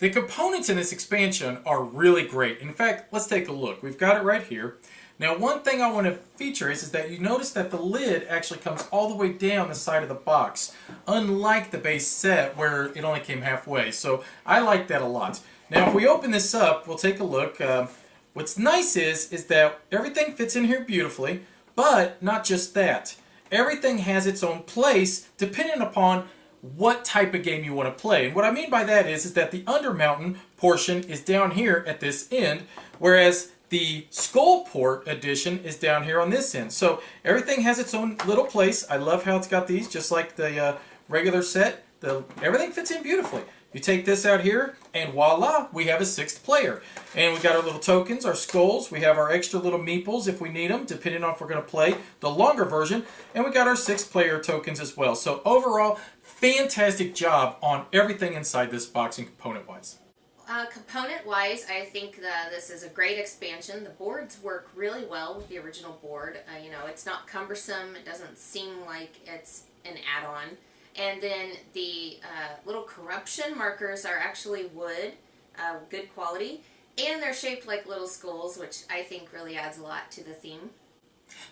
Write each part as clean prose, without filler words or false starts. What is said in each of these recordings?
The components in this expansion are really great. In fact, let's take a look. We've got it right here. Now, one thing I want to feature is that you notice that the lid actually comes all the way down the side of the box, unlike the base set where it only came halfway. So I like that a lot. Now, if we open this up, we'll take a look. What's nice is that everything fits in here beautifully, but not just that. Everything has its own place depending upon what type of game you want to play. And what I mean by that is that the Undermountain portion is down here at this end, whereas the Skullport edition is down here on this end. So everything has its own little place. I love how it's got these, just like the regular set. Everything fits in beautifully. You take this out here, and voila, we have a 6th player. And we got our little tokens, our skulls. We have our extra little meeples if we need them, depending on if we're going to play the longer version. And we got our 6th player tokens as well. So overall, fantastic job on everything inside this box and component-wise. Component-wise, I think this is a great expansion. The boards work really well with the original board. You know, it's not cumbersome. It doesn't seem like it's an add-on. And then the little corruption markers are actually wood, good quality, and they're shaped like little skulls, which I think really adds a lot to the theme.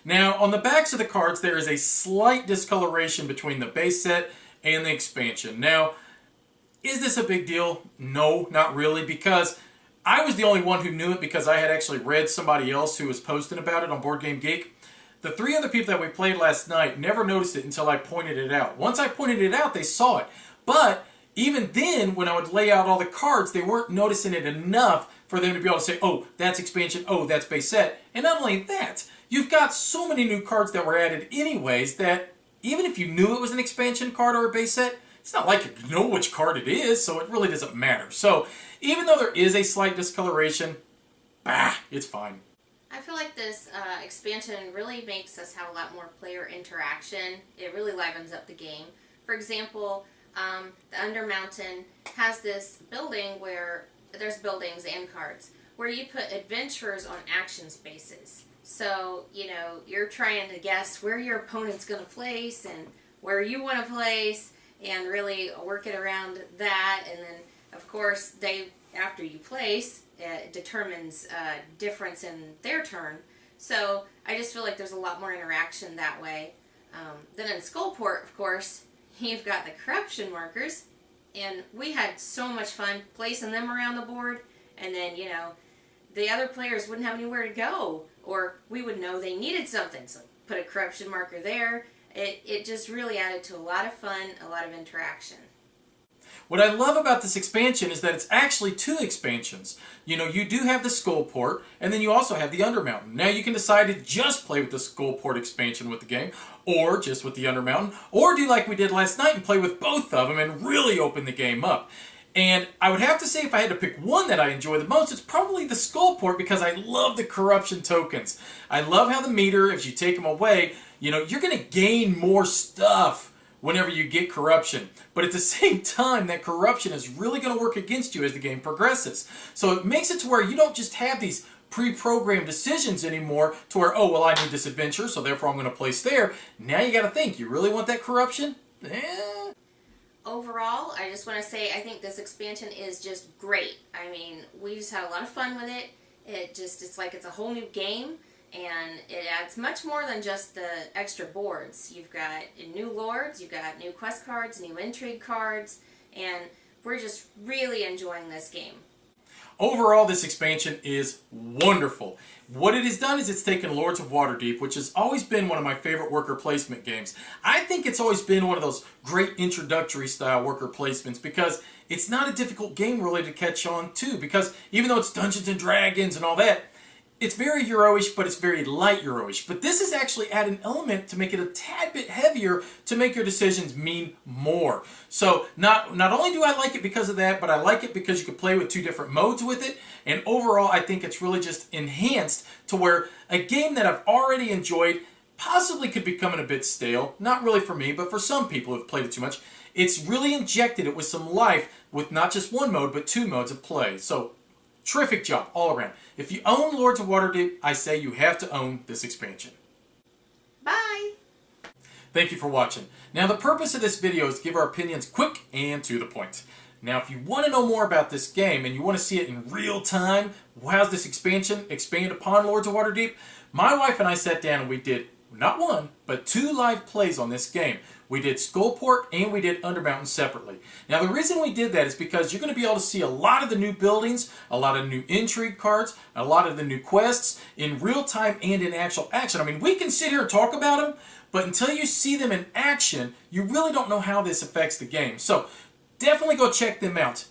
Now, on the backs of the cards, there is a slight discoloration between the base set and the expansion. Now, is this a big deal? No, not really, because I was the only one who knew it because I had actually read somebody else who was posting about it on Board Game Geek. The 3 other people that we played last night never noticed it until I pointed it out. Once I pointed it out, they saw it. But even then, when I would lay out all the cards, they weren't noticing it enough for them to be able to say, oh, that's expansion, oh, that's base set. And not only that, you've got so many new cards that were added anyways that even if you knew it was an expansion card or a base set, it's not like you know which card it is, so it really doesn't matter. So even though there is a slight discoloration, it's fine. I feel like this expansion really makes us have a lot more player interaction. It really livens up the game. For example, the Undermountain has this building where there's buildings and cards where you put adventurers on action spaces. So, you know, you're trying to guess where your opponent's going to place and where you want to place and really work it around that. And then, of course, after you place, it determines difference in their turn. So I just feel like there's a lot more interaction that way. Then in Skullport, of course, you've got the corruption markers, and we had so much fun placing them around the board, and then, you know, the other players wouldn't have anywhere to go, or we would know they needed something, so put a corruption marker there. It just really added to a lot of fun, a lot of interaction. What I love about this expansion is that it's actually 2 expansions. You know, you do have the Skullport, and then you also have the Undermountain. Now you can decide to just play with the Skullport expansion with the game, or just with the Undermountain, or do like we did last night and play with both of them and really open the game up. And I would have to say if I had to pick one that I enjoy the most, it's probably the Skullport because I love the corruption tokens. I love how the meter, if you take them away, you know, you're going to gain more stuff whenever you get corruption. But at the same time, that corruption is really going to work against you as the game progresses. So it makes it to where you don't just have these pre-programmed decisions anymore to where, oh, well, I need this adventure, so therefore I'm going to place there. Now you got to think, you really want that corruption? Overall, I just want to say I think this expansion is just great. I mean, we just had a lot of fun with it. It's like it's a whole new game. And it adds much more than just the extra boards. You've got new lords, you've got new quest cards, new intrigue cards, and we're just really enjoying this game. Overall, this expansion is wonderful. What it has done is it's taken Lords of Waterdeep, which has always been one of my favorite worker placement games. I think it's always been one of those great introductory style worker placements because it's not a difficult game really to catch on to, because even though it's Dungeons and Dragons and all that, it's very Euro-ish, but it's very light Euro-ish. But this is actually add an element to make it a tad bit heavier to make your decisions mean more. So not only do I like it because of that, but I like it because you can play with 2 different modes with it. And overall, I think it's really just enhanced to where a game that I've already enjoyed possibly could be becoming a bit stale. Not really for me, but for some people who've played it too much. It's really injected it with some life with not just 1 mode, but 2 modes of play. So terrific job all around. If you own Lords of Waterdeep, I say you have to own this expansion. Bye! Thank you for watching. Now the purpose of this video is to give our opinions quick and to the point. Now, if you want to know more about this game and you want to see it in real time, how's this expansion expand upon Lords of Waterdeep, my wife and I sat down and we did not one, but 2 live plays on this game. We did Skullport and we did Undermountain separately. Now, the reason we did that is because you're going to be able to see a lot of the new buildings, a lot of new intrigue cards, a lot of the new quests in real time and in actual action. I mean, we can sit here and talk about them, but until you see them in action, you really don't know how this affects the game. So, definitely go check them out.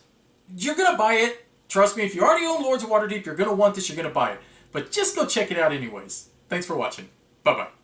You're going to buy it. Trust me, if you already own Lords of Waterdeep, you're going to want this, you're going to buy it. But just go check it out anyways. Thanks for watching. Bye-bye.